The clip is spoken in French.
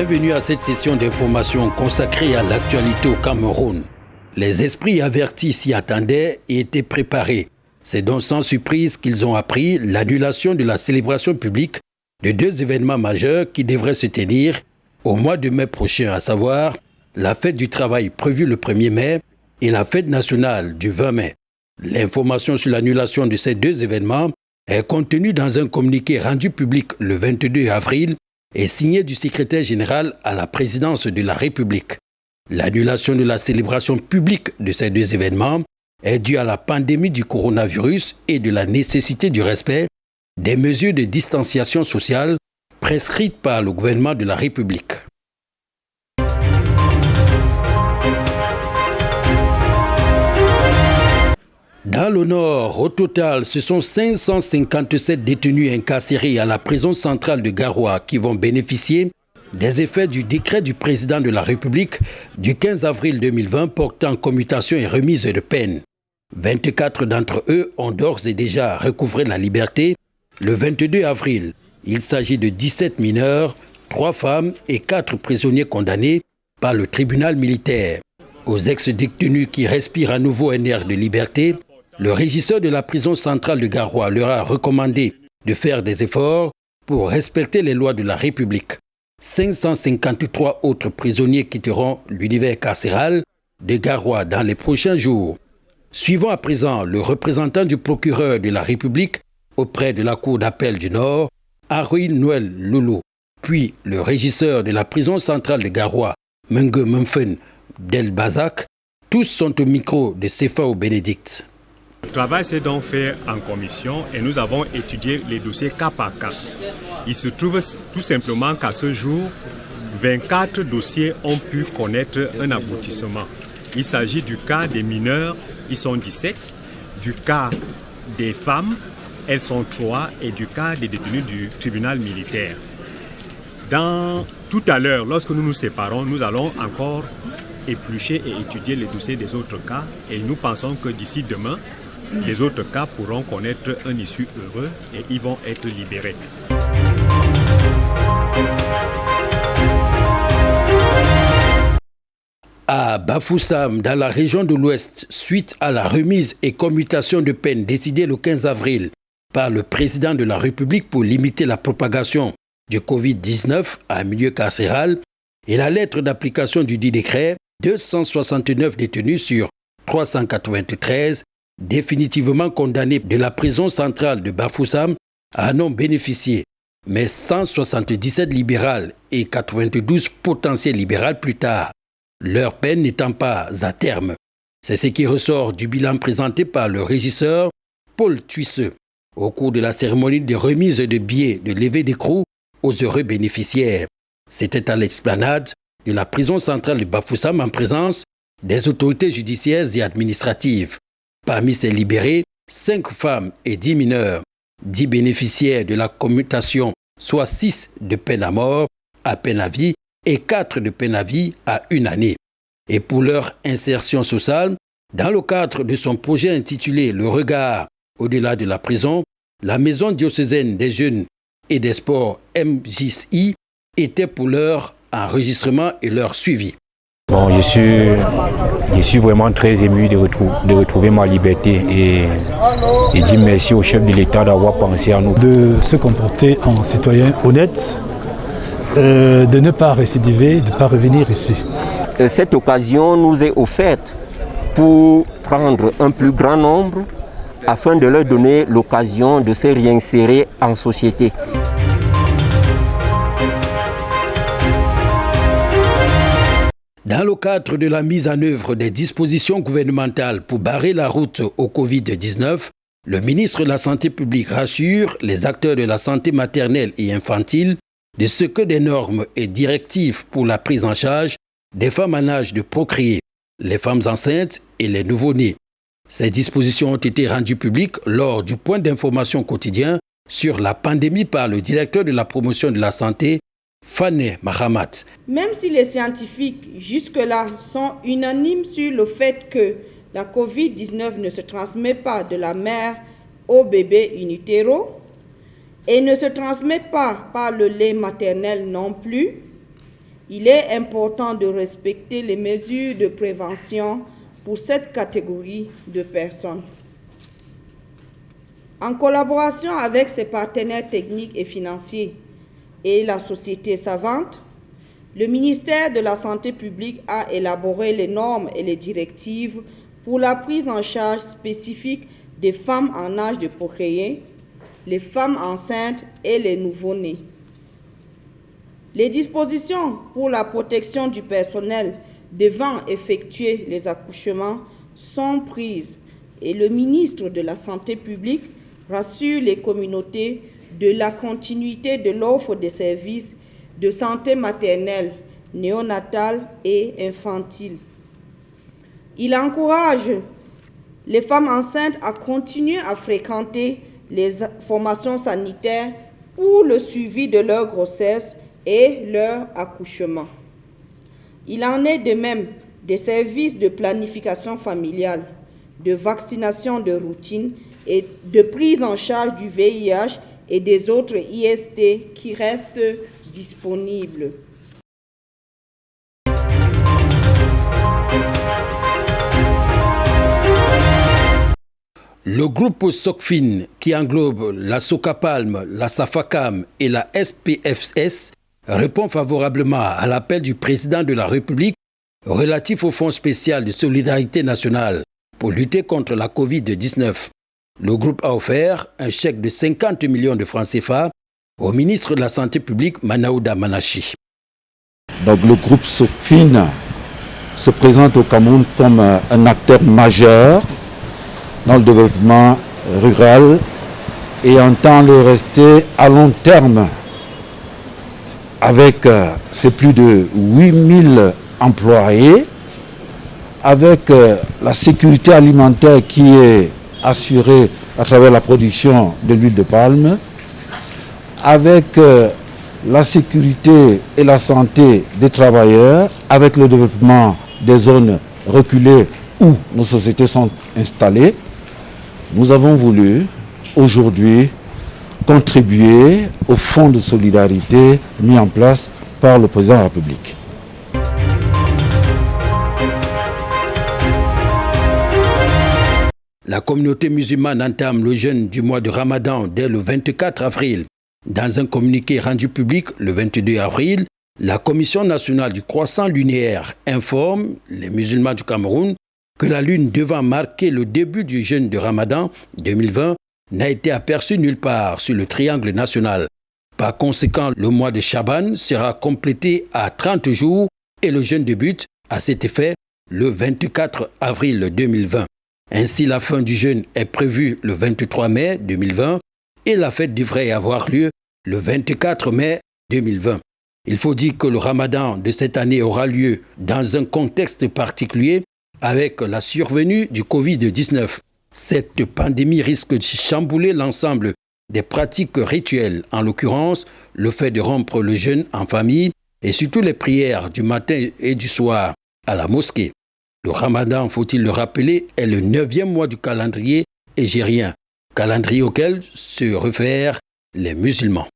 Bienvenue à cette session d'information consacrée à l'actualité au Cameroun. Les esprits avertis s'y attendaient et étaient préparés. C'est donc sans surprise qu'ils ont appris l'annulation de la célébration publique de deux événements majeurs qui devraient se tenir au mois de mai prochain, à savoir la fête du travail prévue le 1er mai et la fête nationale du 20 mai. L'information sur l'annulation de ces deux événements est contenue dans un communiqué rendu public le 22 avril et signé du secrétaire général à la présidence de la République. L'annulation de la célébration publique de ces deux événements est due à la pandémie du coronavirus et de la nécessité du respect des mesures de distanciation sociale prescrites par le gouvernement de la République. Dans le Nord, au total, ce sont 557 détenus incarcérés à la prison centrale de Garoua qui vont bénéficier des effets du décret du président de la République du 15 avril 2020 portant commutation et remise de peine. 24 d'entre eux ont d'ores et déjà recouvré la liberté le 22 avril. Il s'agit de 17 mineurs, 3 femmes et 4 prisonniers condamnés par le tribunal militaire. Aux ex-détenus qui respirent à nouveau un air de liberté, le régisseur de la prison centrale de Garoua leur a recommandé de faire des efforts pour respecter les lois de la République. 553 autres prisonniers quitteront l'univers carcéral de Garoua dans les prochains jours. Suivons à présent le représentant du procureur de la République auprès de la Cour d'appel du Nord, Henri Noël Loulou, puis le régisseur de la prison centrale de Garoua, Menge Memphen Del Bazak. Tous sont au micro de Cefao Bénédicte. Le travail s'est donc fait en commission et nous avons étudié les dossiers cas par cas. Il se trouve tout simplement qu'à ce jour, 24 dossiers ont pu connaître un aboutissement. Il s'agit du cas des mineurs, ils sont 17, du cas des femmes, elles sont 3, et du cas des détenus du tribunal militaire. Tout à l'heure, lorsque nous nous séparons, nous allons encore éplucher et étudier les dossiers des autres cas et nous pensons que d'ici demain, les autres cas pourront connaître un issue heureux et ils vont être libérés. À Bafoussam, dans la région de l'Ouest, suite à la remise et commutation de peine décidée le 15 avril par le président de la République pour limiter la propagation du Covid-19 à un milieu carcéral et la lettre d'application du dit décret, 269 détenus sur 393 définitivement condamnés de la prison centrale de Bafoussam en ont bénéficié, mais 177 libérales et 92 potentiels libérales plus tard, leur peine n'étant pas à terme. C'est ce qui ressort du bilan présenté par le régisseur Paul Tuisseux au cours de la cérémonie de remise de billets de levée d'écrou aux heureux bénéficiaires. C'était à l'esplanade de la prison centrale de Bafoussam en présence des autorités judiciaires et administratives. Parmi ces libérés, 5 femmes et 10 mineurs, 10 bénéficiaires de la commutation, soit 6 de peine à mort à peine à vie et 4 de peine à vie à 1 année. Et pour leur insertion sociale, dans le cadre de son projet intitulé « Le regard au-delà de la prison », la Maison diocésaine des jeunes et des sports MJI était pour leur enregistrement et leur suivi. Bon, je suis vraiment très ému de retrouver ma liberté et dire merci au chef de l'État d'avoir pensé à nous. De se comporter en citoyen honnête, de ne pas récidiver, de ne pas revenir ici. Cette occasion nous est offerte pour prendre un plus grand nombre afin de leur donner l'occasion de se réinsérer en société. Dans le cadre de la mise en œuvre des dispositions gouvernementales pour barrer la route au Covid-19, le ministre de la Santé publique rassure les acteurs de la santé maternelle et infantile de ce que des normes et directives pour la prise en charge des femmes en âge de procréer, les femmes enceintes et les nouveau-nés. Ces dispositions ont été rendues publiques lors du point d'information quotidien sur la pandémie par le directeur de la promotion de la santé, Fané Mahamat. Même si les scientifiques jusque-là sont unanimes sur le fait que la COVID-19 ne se transmet pas de la mère au bébé in utero et ne se transmet pas par le lait maternel non plus, il est important de respecter les mesures de prévention pour cette catégorie de personnes. En collaboration avec ses partenaires techniques et financiers et la société savante, le ministère de la Santé publique a élaboré les normes et les directives pour la prise en charge spécifique des femmes en âge de procréer, les femmes enceintes et les nouveau-nés. Les dispositions pour la protection du personnel devant effectuer les accouchements sont prises et le ministre de la Santé publique rassure les communautés de la continuité de l'offre des services de santé maternelle, néonatale et infantile. Il encourage les femmes enceintes à continuer à fréquenter les formations sanitaires pour le suivi de leur grossesse et leur accouchement. Il en est de même des services de planification familiale, de vaccination de routine et de prise en charge du VIH et des autres IST qui restent disponibles. Le groupe SOCFIN, qui englobe la SOCAPALM, la SAFACAM et la SPFS, répond favorablement à l'appel du président de la République relatif au Fonds spécial de solidarité nationale pour lutter contre la Covid-19. Le groupe a offert un chèque de 50 millions de francs CFA au ministre de la Santé publique, Manaouda Manachi. Donc le groupe SOCFIN se présente au Cameroun comme un acteur majeur dans le développement rural et entend le rester à long terme avec ses plus de 8000 employés, avec la sécurité alimentaire qui est assurée à travers la production de l'huile de palme, avec la sécurité et la santé des travailleurs, avec le développement des zones reculées où nos sociétés sont installées. Nous avons voulu aujourd'hui contribuer au fonds de solidarité mis en place par le président de la République. La communauté musulmane entame le jeûne du mois de Ramadan dès le 24 avril. Dans un communiqué rendu public le 22 avril, la Commission nationale du croissant lunaire informe les musulmans du Cameroun que la lune devant marquer le début du jeûne de Ramadan 2020 n'a été aperçue nulle part sur le triangle national. Par conséquent, le mois de Chaban sera complété à 30 jours et le jeûne débute à cet effet le 24 avril 2020. Ainsi, la fin du jeûne est prévue le 23 mai 2020 et la fête devrait avoir lieu le 24 mai 2020. Il faut dire que le Ramadan de cette année aura lieu dans un contexte particulier avec la survenue du Covid-19. Cette pandémie risque de chambouler l'ensemble des pratiques rituelles, en l'occurrence le fait de rompre le jeûne en famille et surtout les prières du matin et du soir à la mosquée. Le Ramadan, faut-il le rappeler, est le 9e mois du calendrier hégérien, calendrier auquel se réfèrent les musulmans.